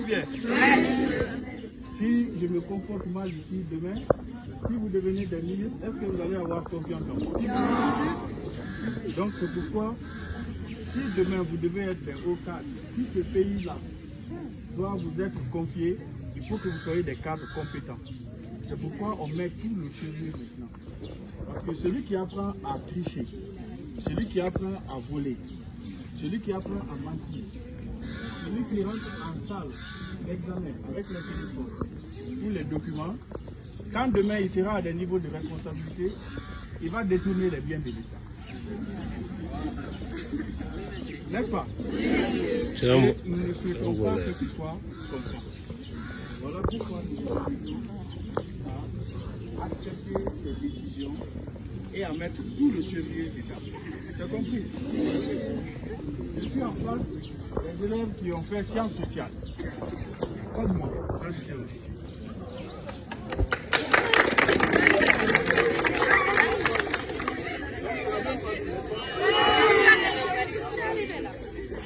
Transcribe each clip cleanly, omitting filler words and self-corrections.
bien? Si je me comporte mal ici demain, si vous devenez des ministres, est-ce que vous allez avoir confiance en moi? Donc c'est pourquoi, si demain vous devez être des hauts cadres, si ce pays-là doit vous être confié, il faut que vous soyez des cadres compétents. C'est pourquoi on met tout le sérieux maintenant. Parce que celui qui apprend à tricher, celui qui apprend à voler, celui qui apprend à mentir, celui qui rentre en salle d'examen avec les téléphones ou les documents, quand demain il sera à des niveaux de responsabilité, il va détourner les biens de l'État. N'est-ce pas? Et nous ne souhaitons pas que ce soit comme ça. Voilà pourquoi nous invitons à accepter ces décisions et à mettre tout le sérieux d'État. Tu as compris? Je suis en face des élèves qui ont fait sciences sociales, comme moi, quand j'étais au lycée.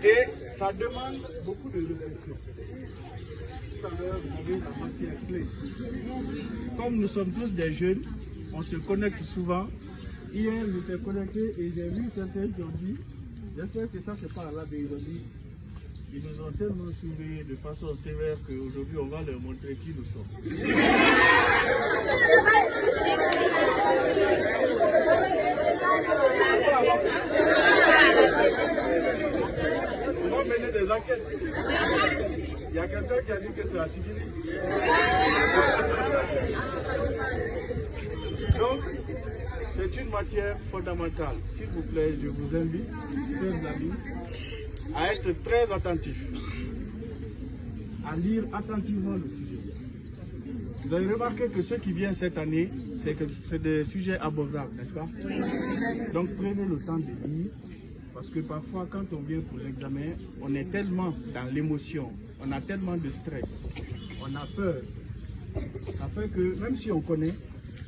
Et ça demande beaucoup de réflexion. Tout à l'heure, vous avez la matière clé. Comme nous sommes tous des jeunes, on se connecte souvent. Hier, j'étais connecté et j'ai vu certains qui ont dit, j'espère que ça c'est pas là, mais ils ont dit, ils nous ont tellement surveillés de façon sévère qu'aujourd'hui on va leur montrer qui nous sommes. On va mener des enquêtes. Il y a quelqu'un qui a dit que c'est la Sibérie. Donc, c'est une matière fondamentale. S'il vous plaît, je vous invite, chers amis, à être très attentifs, à lire attentivement le sujet. Vous avez remarqué que ce qui vient cette année, c'est des sujets abordables, n'est-ce pas? Donc prenez le temps de lire, parce que parfois quand on vient pour l'examen, on est tellement dans l'émotion, on a tellement de stress, on a peur. Ça fait que même si on connaît,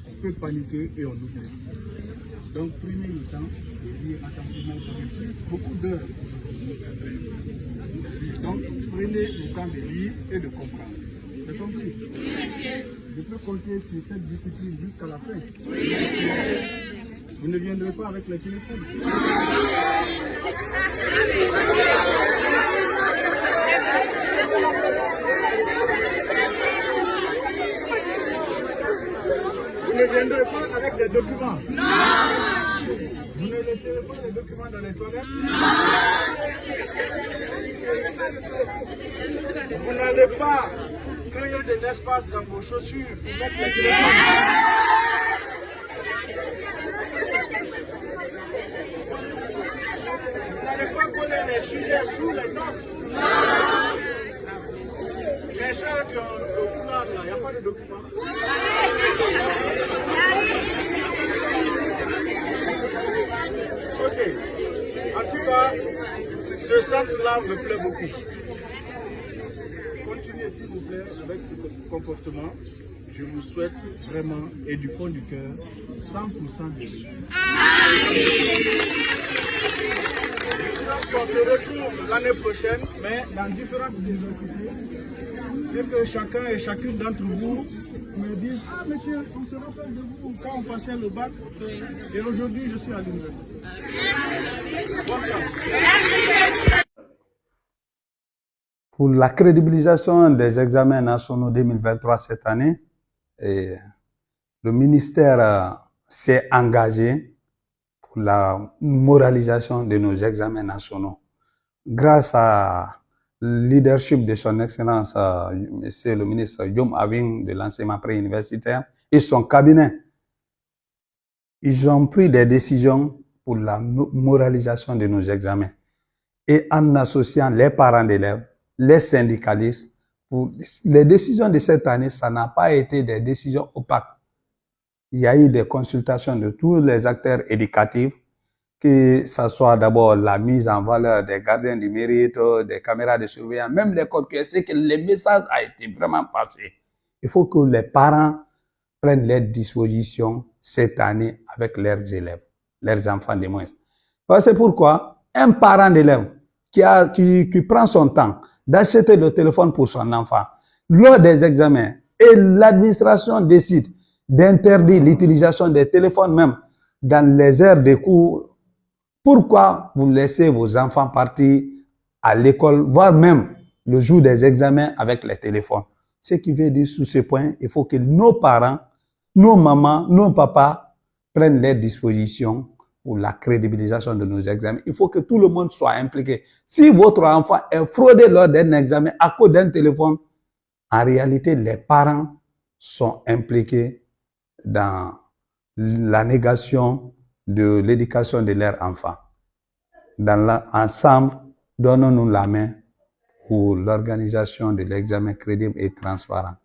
on peut paniquer et on oublie. Donc prenez le temps de lire attentivement, beaucoup d'heures. Donc prenez le temps de lire et de comprendre. C'est compris? Oui, monsieur. Je peux compter sur cette discipline jusqu'à la fin. Oui, monsieur. Vous ne viendrez pas avec les téléphones. Vous ne viendrez pas avec des documents. Non. Vous ne laisserez pas les documents dans les toilettes. Non. Vous n'allez pas créer des espaces dans vos chaussures pour mettre les téléphones. Vous n'allez pas coller les sujets sous les notes. Les gens qui ont le foulard là, il n'y a pas de documents. Ok. En tout cas, ce centre-là me plaît beaucoup. Continuez s'il vous plaît avec ce comportement. Je vous souhaite vraiment et du fond du cœur 100% de réussite. On se retrouve l'année prochaine, mais dans différentes universités. C'est que chacun et chacune d'entre vous me disent « Ah monsieur, on se rappelle de vous quand on passait le bac et aujourd'hui je suis à l'université. » Pour la crédibilisation des examens nationaux 2023 cette année, le ministère s'est engagé pour la moralisation de nos examens nationaux. Grâce à leadership de son Excellence, Monsieur le ministre Diom Aving de l'enseignement préuniversitaire et son cabinet, ils ont pris des décisions pour la moralisation de nos examens. Et en associant les parents d'élèves, les syndicalistes, pour les décisions de cette année, ça n'a pas été des décisions opaques. Il y a eu des consultations de tous les acteurs éducatifs, que ce soit d'abord la mise en valeur des gardiens du mérite, des caméras de surveillance, même les codes QSC, que le message a été vraiment passé. Il faut que les parents prennent leurs dispositions cette année avec leurs élèves, leurs enfants de moins. C'est pourquoi un parent d'élève qui prend son temps d'acheter le téléphone pour son enfant lors des examens et l'administration décide d'interdire l'utilisation des téléphones même dans les heures de cours, pourquoi vous laissez vos enfants partir à l'école, voire même le jour des examens avec les téléphones? Ce qui veut dire, sous ce point, il faut que nos parents, nos mamans, nos papas prennent les dispositions pour la crédibilisation de nos examens. Il faut que tout le monde soit impliqué. Si votre enfant est fraudé lors d'un examen à cause d'un téléphone, en réalité, les parents sont impliqués dans la négation de l'éducation de leurs enfants. Ensemble, donnons-nous la main pour l'organisation de l'examen crédible et transparent.